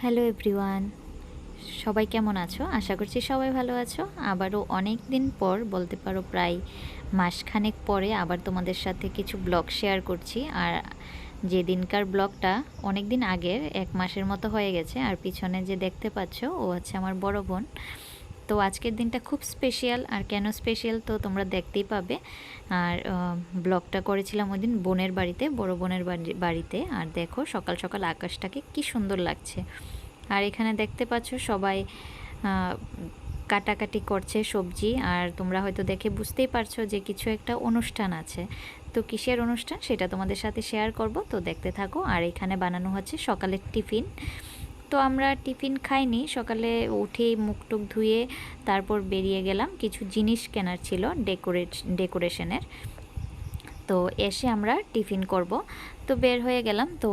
Hello everyone, সবাই কেমন আছো? আশা করছি সবাই ভালো আছো। আবারও অনেক দিন পর, বলতে পারো প্রায় মাসখানেক পরে আবার তোমাদের সাথে কিছু ব্লগ শেয়ার করছি। আর যেদিনকার ব্লগটা অনেক দিন আগের, 1 মাসের মতো হয়ে গেছে। আর পিছনে যে দেখতে পাচ্ছ ও হচ্ছে আমার বড় বোন। তো আজকের দিনটা খুব স্পেশাল। আর কেন স্পেশাল তো তোমরা দেখতেই পাবে। আর ব্লগটা করেছিলাম ওই দিন বোনের বাড়িতে, বড় বোনের বাড়িতে। আর দেখো সকাল সকাল আকাশটাকে কি সুন্দর লাগছে। আর এখানে দেখতে পাচ্ছ সবাই কাটাকাটি করছে সবজি। আর তোমরা হয়তো দেখে বুঝতেই পারছো যে কিছু একটা অনুষ্ঠান আছে। তো কিসের অনুষ্ঠান সেটা তোমাদের সাথে শেয়ার করব, তো দেখতে থাকো। আর এখানে বানানো হচ্ছে সকালের টিফিন। তো আমরা টিফিন খাইনি, সকালে উঠেই মুখ টুক ধুয়ে তারপর বেরিয়ে গেলাম, কিছু জিনিস কেনার ছিল ডেকোরেশনের। তো এসে আমরা টিফিন করব, তো বের হয়ে গেলাম। তো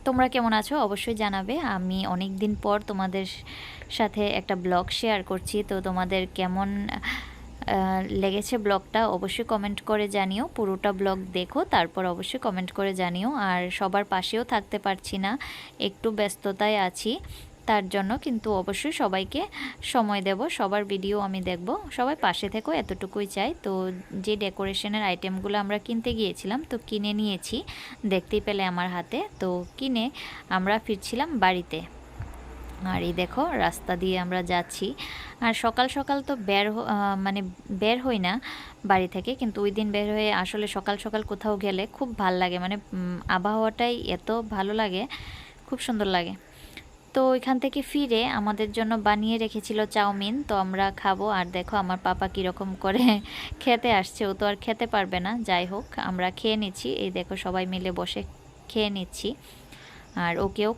তোমরা কেমন আছো অবশ্যই জানাবে। আমি অনেক দিন পর তোমাদের সাথে একটা ব্লগ শেয়ার করছি। তো তোমাদের কেমন লেগেছে ব্লগটা অবশ্যই কমেন্ট করে জানিও। পুরোটা ব্লগ দেখো, তারপর অবশ্যই কমেন্ট করে জানিও। আর সবার পাশেও থাকতে পারছি না, একটু ব্যস্ততায় আছি, তার জন্য কিন্তু অবশ্যই সবাইকে সময় দেব, সবার ভিডিও আমি দেখব। সবাই পাশে থেকো, এতটুকুই চাই। তো যে ডেকোরেশনের আইটেমগুলো আমরা কিনতে গিয়েছিলাম, তো কিনে নিয়েছি, দেখতেই পেলে আমার হাতে। তো কিনে আমরা ফিরছিলাম বাড়িতে। আর এই দেখো রাস্তা দিয়ে আমরা যাচ্ছি। আর সকাল সকাল তো মানে বের হই না বাড়ি থেকে, কিন্তু ওই দিন বের হয়ে আসলে সকাল সকাল কোথাও গেলে খুব ভাল লাগে। মানে আবহাওয়াটাই এত ভালো লাগে, খুব সুন্দর লাগে। তো ওইখান থেকে ফিরে আমাদের জন্য বানিয়ে রেখেছিল চাউমিন, তো আমরা খাবো। আর দেখো আমার পাপা কীরকম করে খেতে আসছে, ও তো আর খেতে পারবে না। যাই হোক আমরা খেয়ে নিচ্ছি, এই দেখো সবাই মিলে বসে খেয়ে নিচ্ছি। আর ওকেও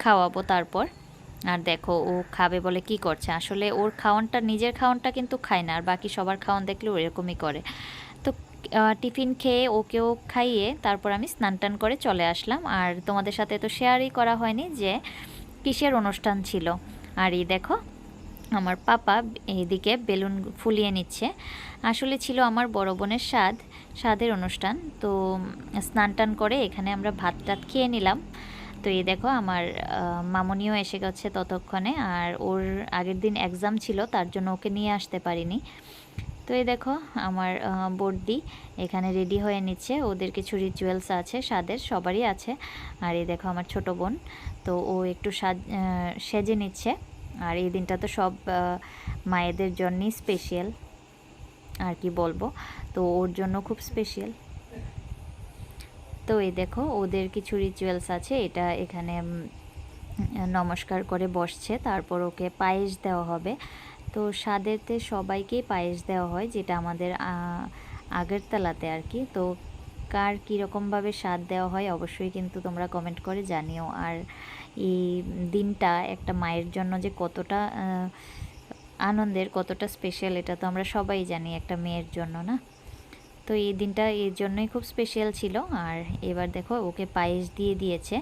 খাওয়াবো তারপর। আর দেখো ও খাবে বলে কি করছে, আসলে ওর খাওয়ানটা, নিজের খাওয়ানটা কিন্তু খায় না, আর বাকি সবার খাওয়ান দেখলে ও এরকমই করে। তো টিফিন খেয়ে ওকেও খাইয়ে তারপর আমি স্নান টান করে চলে আসলাম। আর তোমাদের সাথে তো শেয়ারই করা হয়নি যে কিসের অনুষ্ঠান ছিল। আর এই দেখো আমার পাপা এইদিকে বেলুন ফুলিয়ে নিচ্ছে। আসলে ছিল আমার বড় বোনের স্বাদের অনুষ্ঠান। তো স্নান টান করে এখানে আমরা ভাত টাত খেয়ে নিলাম। তো এই দেখো আমার মামনিও এসে গেছে ততক্ষণে। আর ওর আগের দিন এক্সাম ছিল, তার জন্য ওকে নিয়ে আসতে পারিনি। তো এই দেখো আমার বড়দি এখানে রেডি হয়ে নিচ্ছে, ওদের কিছু রিচুয়ালস আছে, স্বাদের সবারই আছে। আর এই দেখো আমার ছোট বোন, তো ও একটু সেজে নিচ্ছে। আর এই দিনটা তো সব মায়েদের জন্যই স্পেশাল, আর কি বলবো, তো ওর জন্য খুব স্পেশাল। তো এই দেখো ওদের কিছু রিচুয়ালস আছে, এটা এখানে নমস্কার করে বসছে, তারপর ওকে পায়েস দেওয়া হবে। তো স্বাদেতে সবাইকেই পায়েস দেওয়া হয়, যেটা আমাদের আগরতলাতে আর কি। তো কার কীরকমভাবে স্বাদ দেওয়া হয় অবশ্যই কিন্তু তোমরা কমেন্ট করে জানিও। আর এই দিনটা একটা মায়ের জন্য যে কতটা আনন্দের, কতটা স্পেশাল, এটা তো আমরা সবাই জানি একটা মেয়ের জন্য, না? তো এই দিনটা এর জন্যই খুব স্পেশাল ছিল। আর এবার দেখো ওকে পায়েস দিয়ে দিয়েছে,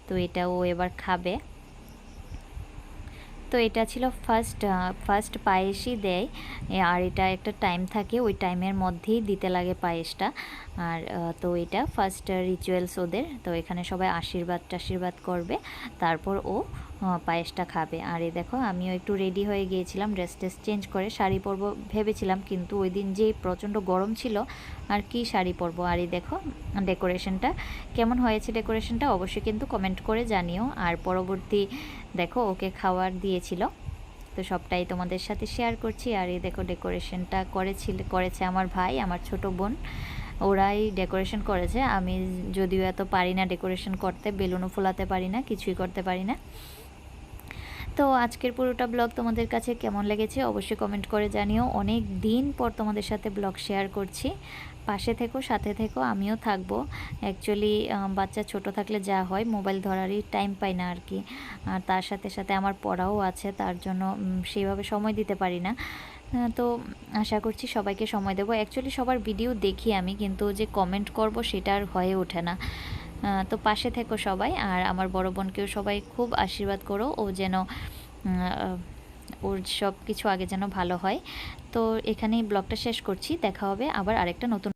তো এটা ও এবার খাবে। তো এটা ছিল ফার্স্ট পায়েসই দেয়। আর এটা একটা টাইম থাকে, ওই টাইমের মধ্যেই দিতে লাগে পায়েসটা। আর তো এটা ফার্স্ট রিচুয়ালস ওদের। তো এখানে সবাই আশীর্বাদ করবে, তারপর ও পায়েসটা খাবে। আর এই দেখো আমিও একটু রেডি হয়ে গিয়েছিলাম, ড্রেস চেঞ্জ করে শাড়ি পরবো ভেবেছিলাম, কিন্তু ওই দিন যে প্রচণ্ড গরম ছিল, আর কি শাড়ি পরবো। আর এই দেখো ডেকোরেশনটা কেমন হয়েছে, ডেকোরেশনটা অবশ্যই কিন্তু কমেন্ট করে জানিও। আর পরবর্তী দেখো ওকে খাবার দিয়েছিল, তো সবটাই তোমাদের সাথে শেয়ার করছি। আর এই দেখো ডেকোরেশনটা করেছে আমার ভাই, আমার ছোট বোন, ওরাই ডেকোরেশন করেছে। আমি যদিও এত পারি না ডেকোরেশন করতে, বেলুনও ফোলাতে পারি না, কিছুই করতে পারি না। তো আজকের পুরোটা ব্লগ তোমাদের কাছে কেমন লেগেছে অবশ্যই কমেন্ট করে জানিও। অনেক দিন পর তোমাদের সাথে ব্লগ শেয়ার করছি, পাশে থেকো, সাথে থেকো, আমিও থাকবো। অ্যাকচুয়ালি বাচ্চা ছোট থাকলে যা হয়, মোবাইল ধরারই টাইম পাই না আর কি। আর তার সাথে সাথে আমার পড়াও আছে, তার জন্য সেইভাবে সময় দিতে পারি না। তো আশা করছি সবাইকে সময় দেবো। অ্যাকচুয়ালি সবার ভিডিও দেখি আমি, কিন্তু যে কমেন্ট করব সেটা আর হয়ে ওঠে না। তো পাশে থেকো সবাই। আর আমার বড় বোনকেও সবাই খুব আশীর্বাদ করো, ও যেন ওর সব কিছু আগে যেন ভালো হয়। তো এখানেই ব্লগটা শেষ করছি, দেখা হবে আবার আরেকটা নতুন